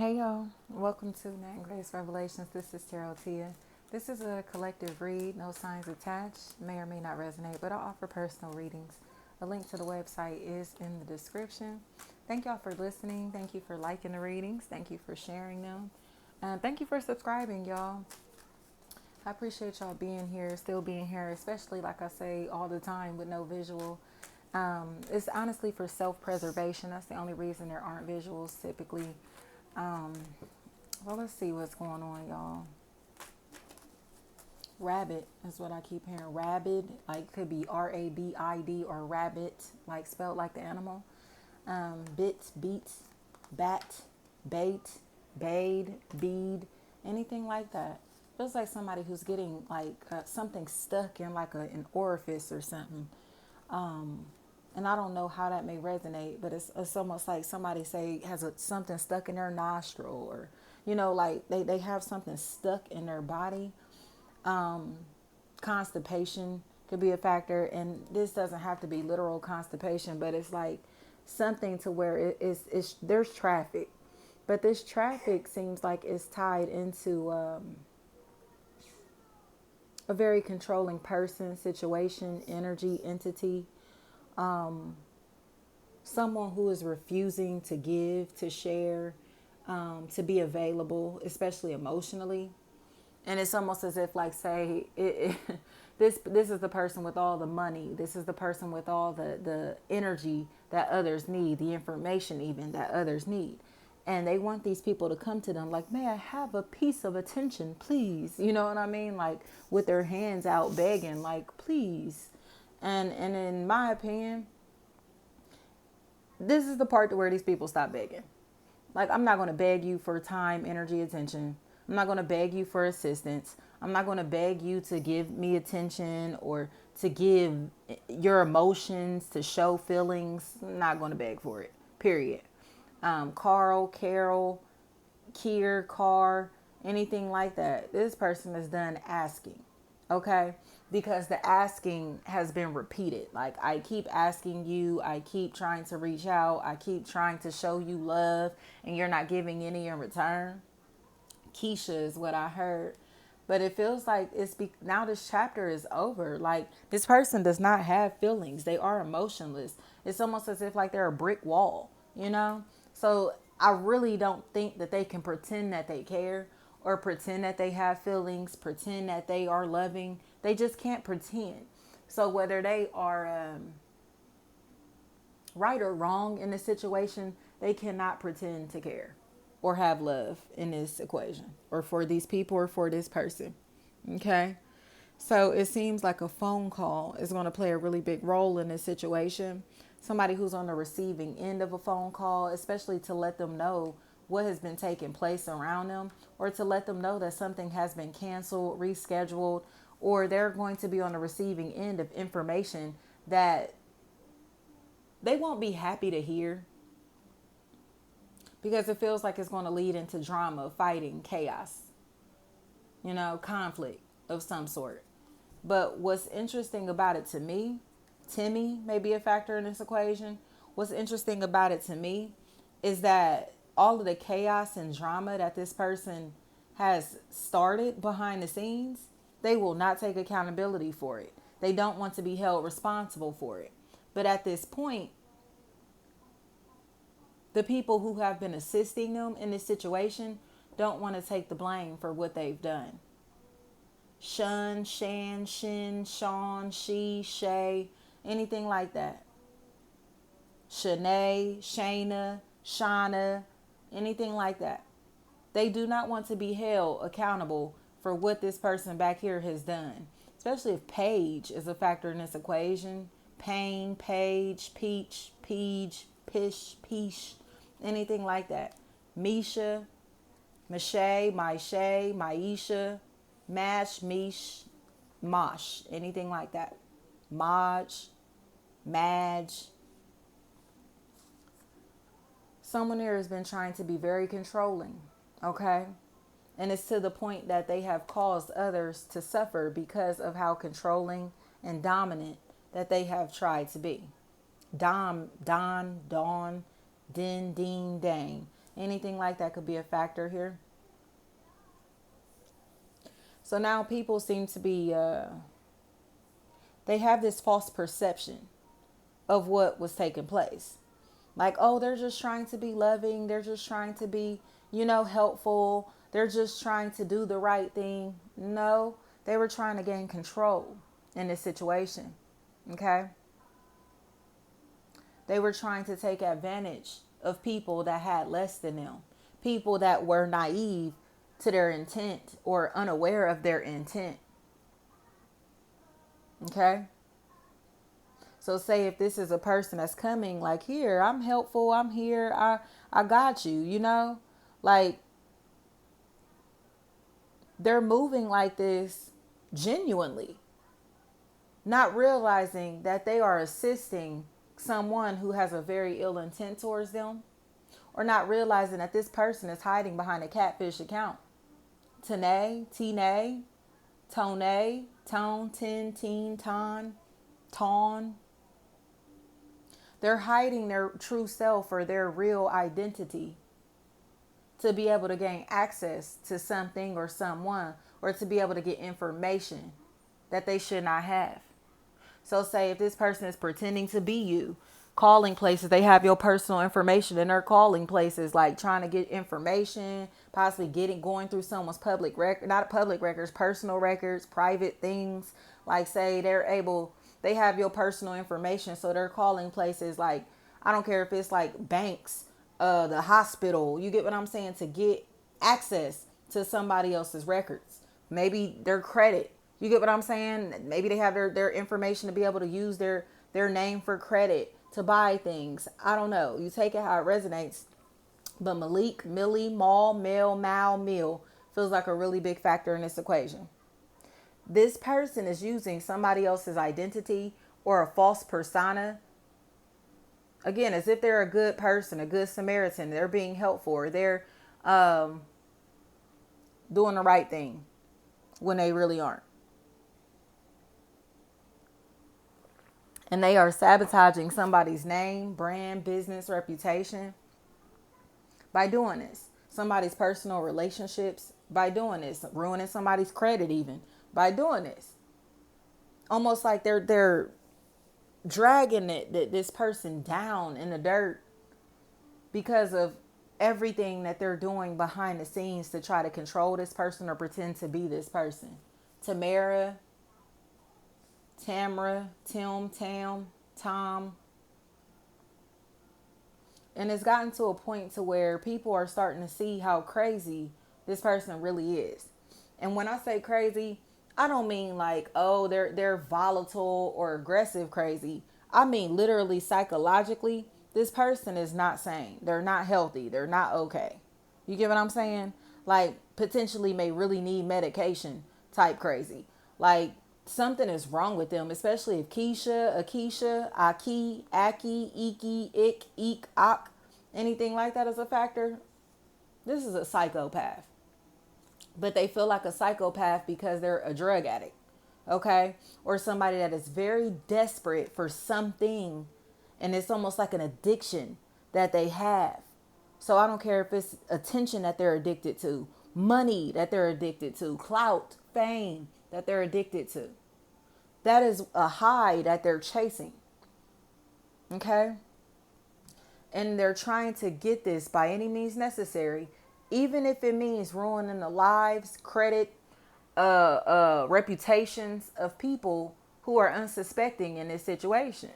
Hey y'all, welcome to Nat and Grace Revelations. This is Tarot Tia. This is a collective read, no signs attached, may or may not resonate, but I'll offer personal readings. A link to the website is in the description. Thank y'all for listening. Thank you for liking the readings. Thank you for sharing them. And thank you for subscribing, y'all. I appreciate y'all being here, still being here, especially like I say all the time with no visual. It's honestly for self-preservation. That's the only reason there aren't visuals typically. Um, well, let's see what's going on, y'all. Rabbit is what I keep hearing. Rabid, like could be Rabid or rabbit, like spelled like the animal. Bit, beat, bat, bait, bade, bead, anything like that. Feels like somebody who's getting like something stuck in like an orifice or something. And I don't know how that may resonate, but it's almost like somebody say has something stuck in their nostril, or like they have something stuck in their body. Constipation could be a factor, and this doesn't have to be literal constipation, but it's like something to where it's there's traffic, but this traffic seems like it's tied into a very controlling person, situation, energy, entity, someone who is refusing to give, to share, to be available, especially emotionally. And it's almost as if, like, say, this is the person with all the money. This is the person with all the energy that others need, the information even that others need. And they want these people to come to them like, may I have a piece of attention, please? You know what I mean? Like with their hands out begging, like, please. And in my opinion, this is the part to where these people stop begging. Like, I'm not going to beg you for time, energy, attention. I'm not going to beg you for assistance. I'm not going to beg you to give me attention or to give your emotions, to show feelings. I'm not going to beg for it, period. Carl, Carol, Kier, Car, anything like that. This person is done asking, okay? Because the asking has been repeated. Like, I keep asking you, I keep trying to reach out, I keep trying to show you love, and you're not giving any in return. Keisha is what I heard. But it feels like now this chapter is over. Like, this person does not have feelings. They are emotionless. It's almost as if like they're a brick wall, you know? So I really don't think that they can pretend that they care or pretend that they have feelings, pretend that they are loving. They just can't pretend. So whether they are right or wrong in the situation, they cannot pretend to care or have love in this equation, or for these people, or for this person. Okay. So it seems like a phone call is going to play a really big role in this situation. Somebody who's on the receiving end of a phone call, especially to let them know what has been taking place around them, or to let them know that something has been canceled, rescheduled, or they're going to be on the receiving end of information that they won't be happy to hear, because it feels like it's going to lead into drama, fighting, chaos, conflict of some sort. But what's interesting about it to me, Timmy may be a factor in this equation. What's interesting about it to me is that all of the chaos and drama that this person has started behind the scenes, they will not take accountability for it. They don't want to be held responsible for it. But at this point, the people who have been assisting them in this situation don't want to take the blame for what they've done. Shun, Shan, Shin, Sean, she, Shay, anything like that. Shanae, Shayna, Shauna, anything like that. They do not want to be held accountable for what this person back here has done. Especially if Paige is a factor in this equation. Pain, Page, Peach, Peach, Pish, Peach, anything like that. Misha, Mache, Maisha, Maisha, Mash, Mish, Mosh, anything like that. Maj, Madge. Someone here has been trying to be very controlling, okay? And it's to the point that they have caused others to suffer because of how controlling and dominant that they have tried to be. Dom, Don, Dawn, Din, Deen, Dang. Anything like that could be a factor here. So now people seem to be, they have this false perception of what was taking place. Like, oh, they're just trying to be loving. They're just trying to be, helpful. They're just trying to do the right thing. No, they were trying to gain control in this situation. Okay. They were trying to take advantage of people that had less than them, people that were naive to their intent or unaware of their intent. Okay. So say if this is a person that's coming like, here, I'm helpful, I'm here, I got you, like they're moving like this genuinely, not realizing that they are assisting someone who has a very ill intent towards them, or not realizing that this person is hiding behind a catfish account. Tanae, Tine, Tone, Tone, Tin, Teen, Ton, Ton. They're hiding their true self or their real identity to be able to gain access to something or someone, or to be able to get information that they should not have. So say if this person is pretending to be you, calling places, they have your personal information and they're calling places like trying to get information, possibly going through someone's public record, not public records, personal records, private things. Like say they have your personal information. So they're calling places like, I don't care if it's like banks, the hospital, you get what I'm saying, to get access to somebody else's records, maybe their credit. You get what I'm saying? Maybe they have their information to be able to use their name for credit to buy things. I don't know. You take it how it resonates. But Malik, Millie, Mal, Mel, Mal, Mill feels like a really big factor in this equation. This person is using somebody else's identity or a false persona. Again, as if they're a good person, a good Samaritan. They're being helpful, or they're doing the right thing when they really aren't. And they are sabotaging somebody's name, brand, business, reputation by doing this. Somebody's personal relationships by doing this. Ruining somebody's credit even by doing this. Almost like they're dragging this person down in the dirt because of everything that they're doing behind the scenes to try to control this person or pretend to be this person. Tamara, Tamra, Tim, Tam, Tom. And it's gotten to a point to where people are starting to see how crazy this person really is. And when I say crazy, I don't mean like, oh, they're volatile or aggressive crazy. I mean literally psychologically, this person is not sane. They're not healthy. They're not okay. You get what I'm saying? Like potentially may really need medication type crazy. Like something is wrong with them, especially if Akeisha, Aki, Iki, Ik, Eek, Ak, anything like that is a factor. This is a psychopath. But they feel like a psychopath because they're a drug addict, okay? Or somebody that is very desperate for something, and it's almost like an addiction that they have. So I don't care if it's attention that they're addicted to, money that they're addicted to, clout, fame that they're addicted to. That is a high that they're chasing, okay? And they're trying to get this by any means necessary, even if it means ruining the lives, credit, reputations of people who are unsuspecting in this situation.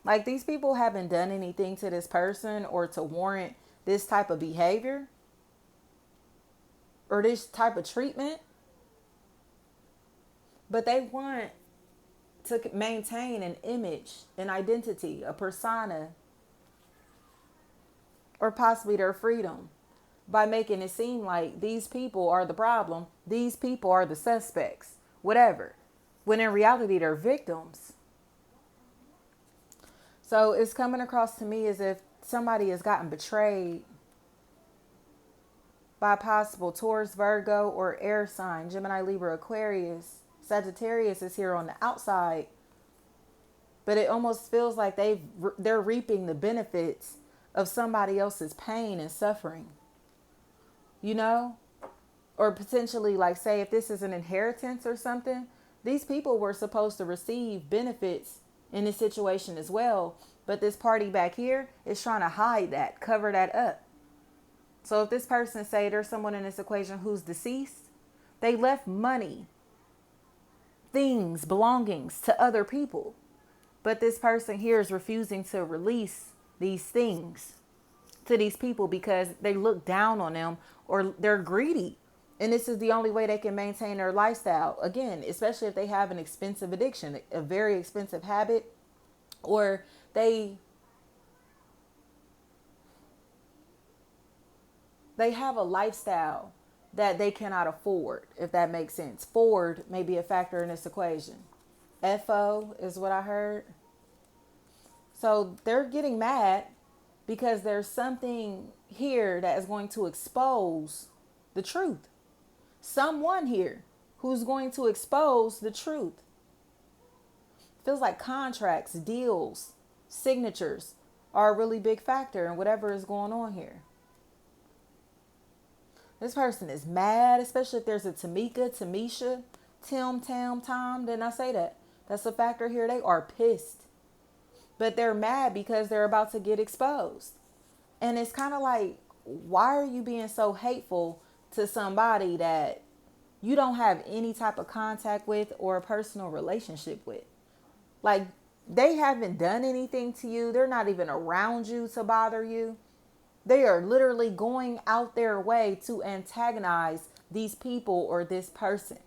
Like these people haven't done anything to this person or to warrant this type of behavior or this type of treatment, but they want to maintain an image, an identity, a persona, or possibly their freedom by making it seem like these people are the problem, these people are the suspects, whatever, when in reality they're victims. So it's coming across to me as if somebody has gotten betrayed by possible Taurus, Virgo, or air sign, Gemini, Libra, Aquarius. Sagittarius is here on the outside, but it almost feels like they're reaping the benefits of somebody else's pain and suffering, you know? Or potentially, like, say, if this is an inheritance or something, these people were supposed to receive benefits in this situation as well. But this party back here is trying to hide that, cover that up. So if this person, say there's someone in this equation who's deceased, they left money, things, belongings to other people. But this person here is refusing to release these things to these people because they look down on them or they're greedy. And this is the only way they can maintain their lifestyle. Again, especially if they have an expensive addiction, a very expensive habit, or they have a lifestyle that they cannot afford, if that makes sense. Ford may be a factor in this equation. FO is what I heard. So they're getting mad because there's something here that is going to expose the truth. Someone here who's going to expose the truth. Feels like contracts, deals, signatures are a really big factor in whatever is going on here. This person is mad, especially if there's a Tamika, Tamisha, Tim, Tam, Tom. Didn't I say that? That's a factor here. They are pissed. But they're mad because they're about to get exposed. And it's kind of like, why are you being so hateful to somebody that you don't have any type of contact with or a personal relationship with? Like, they haven't done anything to you. They're not even around you to bother you. They are literally going out their way to antagonize these people or this person.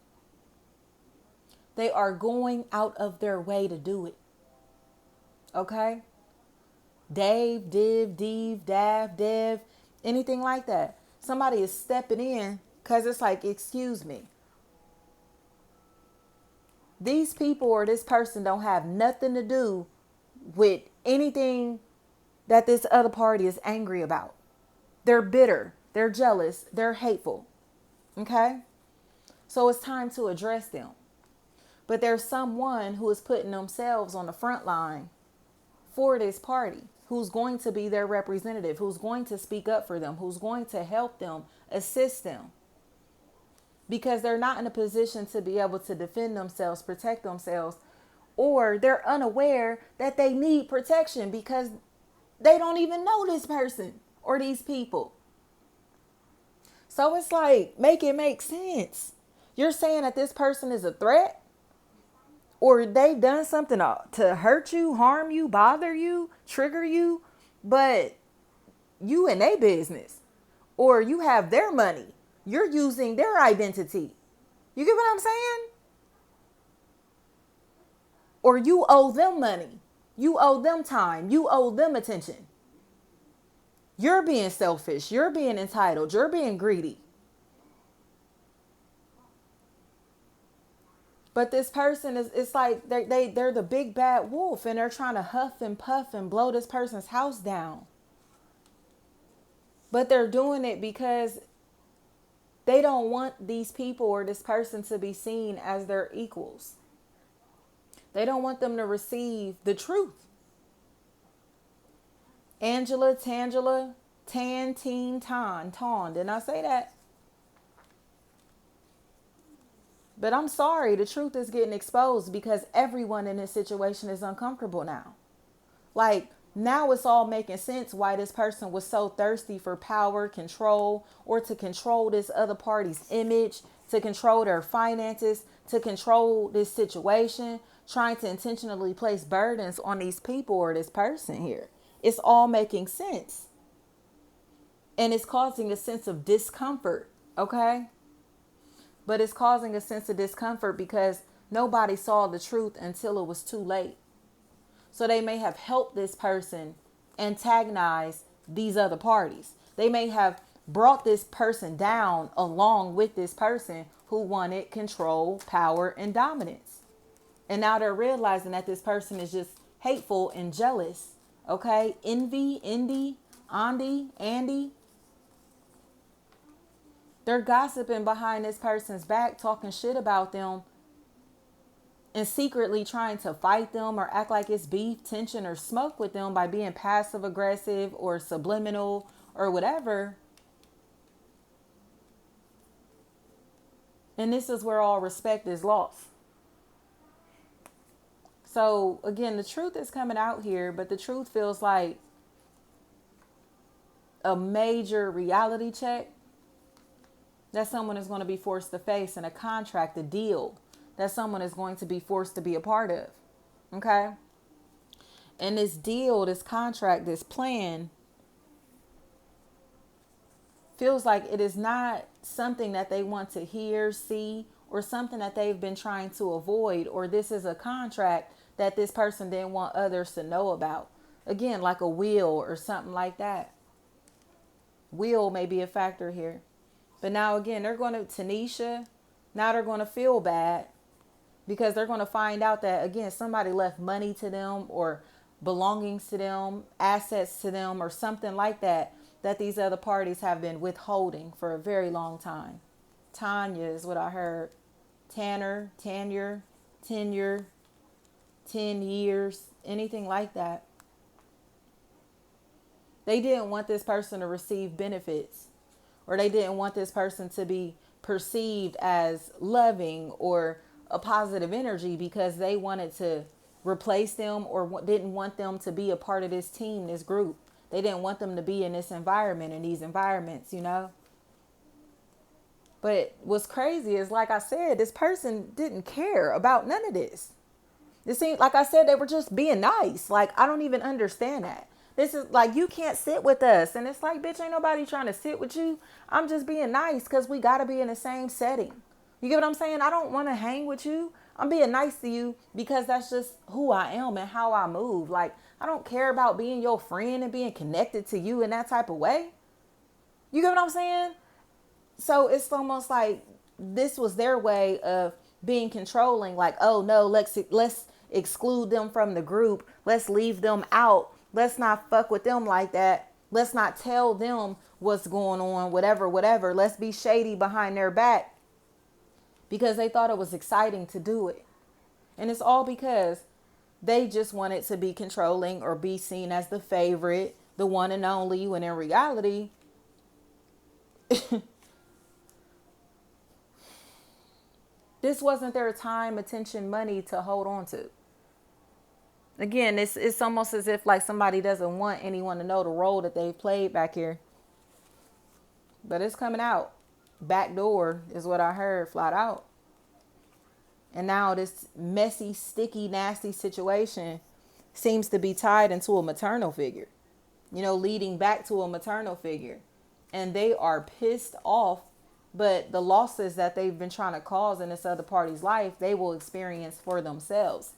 They are going out of their way to do it. Okay? Dave, Div, Dev, Dav, Dev, anything like that. Somebody is stepping in because it's like, excuse me. These people or this person don't have nothing to do with anything that this other party is angry about. They're bitter. They're jealous. They're hateful. Okay? So it's time to address them. But there's someone who is putting themselves on the front line for this party, who's going to be their representative, who's going to speak up for them, who's going to help them, assist them. Because they're not in a position to be able to defend themselves, protect themselves, or they're unaware that they need protection because they don't even know this person or these people. So it's like, make it make sense. You're saying that this person is a threat, or they've done something to hurt you, harm you, bother you, trigger you, but you in their business, or you have their money. You're using their identity. You get what I'm saying? Or you owe them money. You owe them time. You owe them attention. You're being selfish. You're being entitled. You're being greedy. But this person is, it's like they're the big bad wolf and they're trying to huff and puff and blow this person's house down. But they're doing it because they don't want these people or this person to be seen as their equals. They don't want them to receive the truth. Angela, Tangela, Tan, Teen, Ton. Didn't I say that? But I'm sorry, the truth is getting exposed because everyone in this situation is uncomfortable now. Like, now it's all making sense why this person was so thirsty for power, control, or to control this other party's image, to control their finances, to control this situation, trying to intentionally place burdens on these people or this person here. It's all making sense. And it's causing a sense of discomfort, okay? But it's causing a sense of discomfort because nobody saw the truth until it was too late. So they may have helped this person antagonize these other parties. They may have brought this person down along with this person who wanted control, power, and dominance. And now they're realizing that this person is just hateful and jealous. Okay? Envy, Andy. They're gossiping behind this person's back, talking shit about them and secretly trying to fight them or act like it's beef, tension, or smoke with them by being passive aggressive or subliminal or whatever. And this is where all respect is lost. So again, the truth is coming out here, but the truth feels like a major reality check that someone is going to be forced to face, and a contract, a deal that someone is going to be forced to be a part of. Okay? And this deal, this contract, this plan feels like it is not something that they want to hear, see, or something that they've been trying to avoid, or this is a contract that this person didn't want others to know about. Again, like a will or something like that. Will may be a factor here. But now again, they're going to, Tanisha, now they're going to feel bad because they're going to find out that, again, somebody left money to them or belongings to them, assets to them, or something like that, that these other parties have been withholding for a very long time. Tanya is what I heard. Tanner, tenure, 10 years, anything like that. They didn't want this person to receive benefits, or they didn't want this person to be perceived as loving or a positive energy because they wanted to replace them or didn't want them to be a part of this team, this group. They didn't want them to be in this environment, in these environments, you know. But what's crazy is, like I said, this person didn't care about none of this. It seemed, like I said, they were just being nice. Like, I don't even understand that. This is like, you can't sit with us. And it's like, bitch, ain't nobody trying to sit with you. I'm just being nice because we got to be in the same setting. You get what I'm saying? I don't want to hang with you. I'm being nice to you because that's just who I am and how I move. Like, I don't care about being your friend and being connected to you in that type of way. You get what I'm saying? So it's almost like this was their way of being controlling. Like, oh no, let's exclude them from the group. Let's leave them out. Let's not fuck with them like that. Let's not tell them what's going on, whatever. Let's be shady behind their back because they thought it was exciting to do it. And it's all because they just wanted to be controlling or be seen as the favorite, the one and only, when in reality, this wasn't their time, attention, money to hold on to. Again, it's almost as if like somebody doesn't want anyone to know the role that they've played back here. But it's coming out. Back door is what I heard, flat out. And now this messy, sticky, nasty situation seems to be tied into a maternal figure. You know, leading back to a maternal figure. And they are pissed off. But the losses that they've been trying to cause in this other party's life, they will experience for themselves.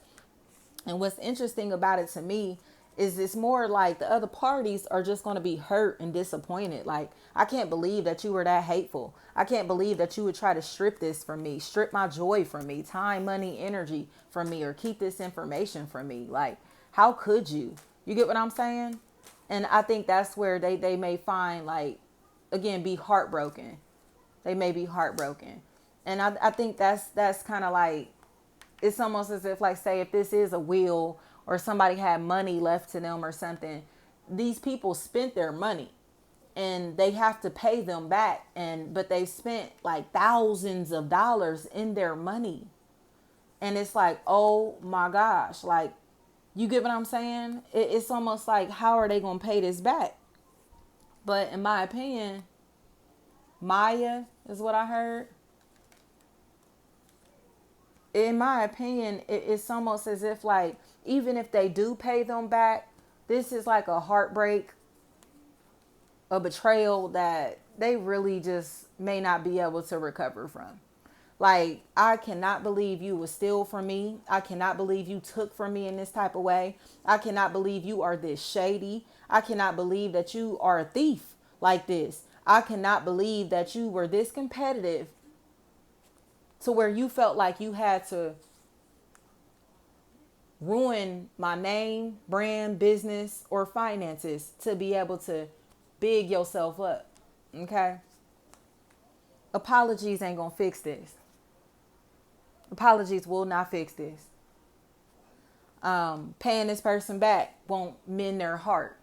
And what's interesting about it to me is it's more like the other parties are just going to be hurt and disappointed. Like, I can't believe that you were that hateful. I can't believe that you would try to strip this from me, strip my joy from me, time, money, energy from me, or keep this information from me. Like, how could you? You get what I'm saying? And I think that's where they may find, like, again, be heartbroken. They may be heartbroken. And I think that's kind of like, it's almost as if, like, say, if this is a will or somebody had money left to them or something, these people spent their money and they have to pay them back. But they spent like thousands of dollars in their money. And it's like, oh my gosh, like, you get what I'm saying? It's almost like, how are they going to pay this back? But in my opinion, Maya is what I heard. In my opinion, it's almost as if, like, even if they do pay them back, this is like a heartbreak, a betrayal that they really just may not be able to recover from. Like, I cannot believe you would steal from me. I cannot believe you took from me in this type of way. I cannot believe you are this shady. I cannot believe that you are a thief like this. I cannot believe that you were this competitive to where you felt like you had to ruin my name, brand, business, or finances to be able to big yourself up. Okay? Apologies ain't gonna fix this. Apologies will not fix this. Paying this person back won't mend their heart.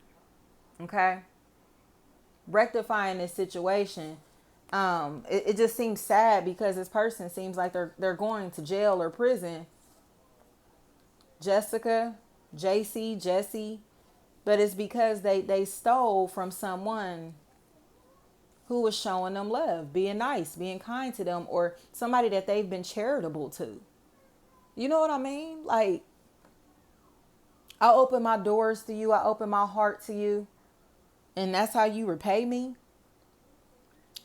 Okay? Rectifying this situation, it just seems sad because this person seems like they're going to jail or prison. Jessica, JC, Jesse, but it's because they stole from someone who was showing them love, being nice, being kind to them, or somebody that they've been charitable to. You know what I mean? Like, I open my doors to you, I open my heart to you, and that's how you repay me.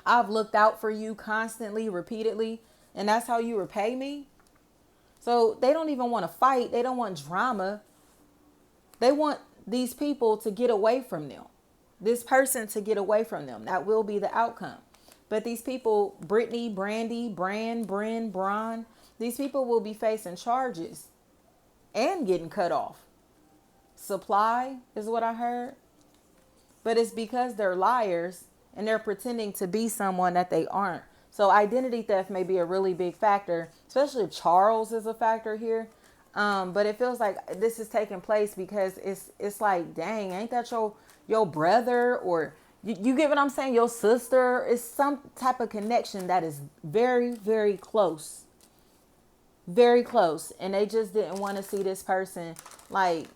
I've looked out for you constantly, repeatedly, and that's how you repay me. So they don't even want to fight. They don't want drama. They want these people to get away from them. This person to get away from them. That will be the outcome. But these people, Brittany, Brandy, Brand, Bryn, Bron, these people will be facing charges and getting cut off. Supply is what I heard. But it's because they're liars and they're pretending to be someone that they aren't. So identity theft may be a really big factor, especially if Charles is a factor here. But it feels like this is taking place because it's like, dang, ain't that your brother, or you get what I'm saying? Your sister. It's some type of connection that is very, very close. Very close. And they just didn't want to see this person like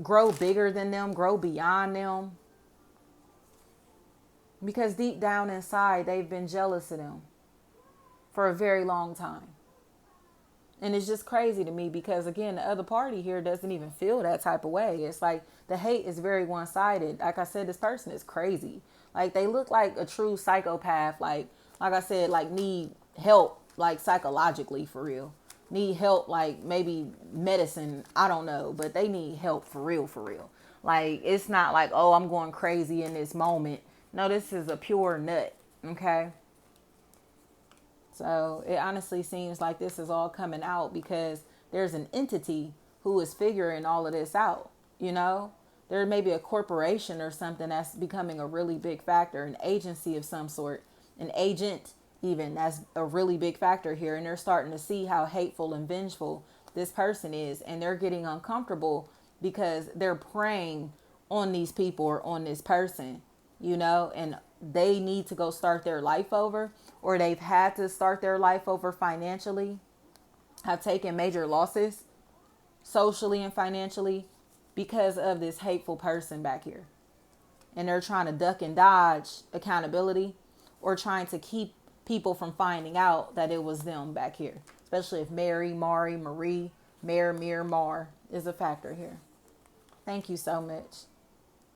grow bigger than them, grow beyond them. Because deep down inside, they've been jealous of them for a very long time. And it's just crazy to me because, again, the other party here doesn't even feel that type of way. It's like the hate is very one-sided. Like I said, this person is crazy. Like, they look like a true psychopath. Like I said, like need help, like psychologically, for real. Need help, like maybe medicine. I don't know. But they need help for real, for real. Like, it's not like, oh, I'm going crazy in this moment. No, this is a pure nut. Okay. So it honestly seems like this is all coming out because there's an entity who is figuring all of this out. You know, there may be a corporation or something that's becoming a really big factor, an agency of some sort, an agent even, that's a really big factor here. And they're starting to see how hateful and vengeful this person is. And they're getting uncomfortable because they're preying on these people or on this person, you know, and they need to go start their life over, or they've had to start their life over financially, have taken major losses socially and financially because of this hateful person back here. And they're trying to duck and dodge accountability or trying to keep people from finding out that it was them back here. Especially if Mary, Mari, Marie, Mir, Mar is a factor here. Thank you so much.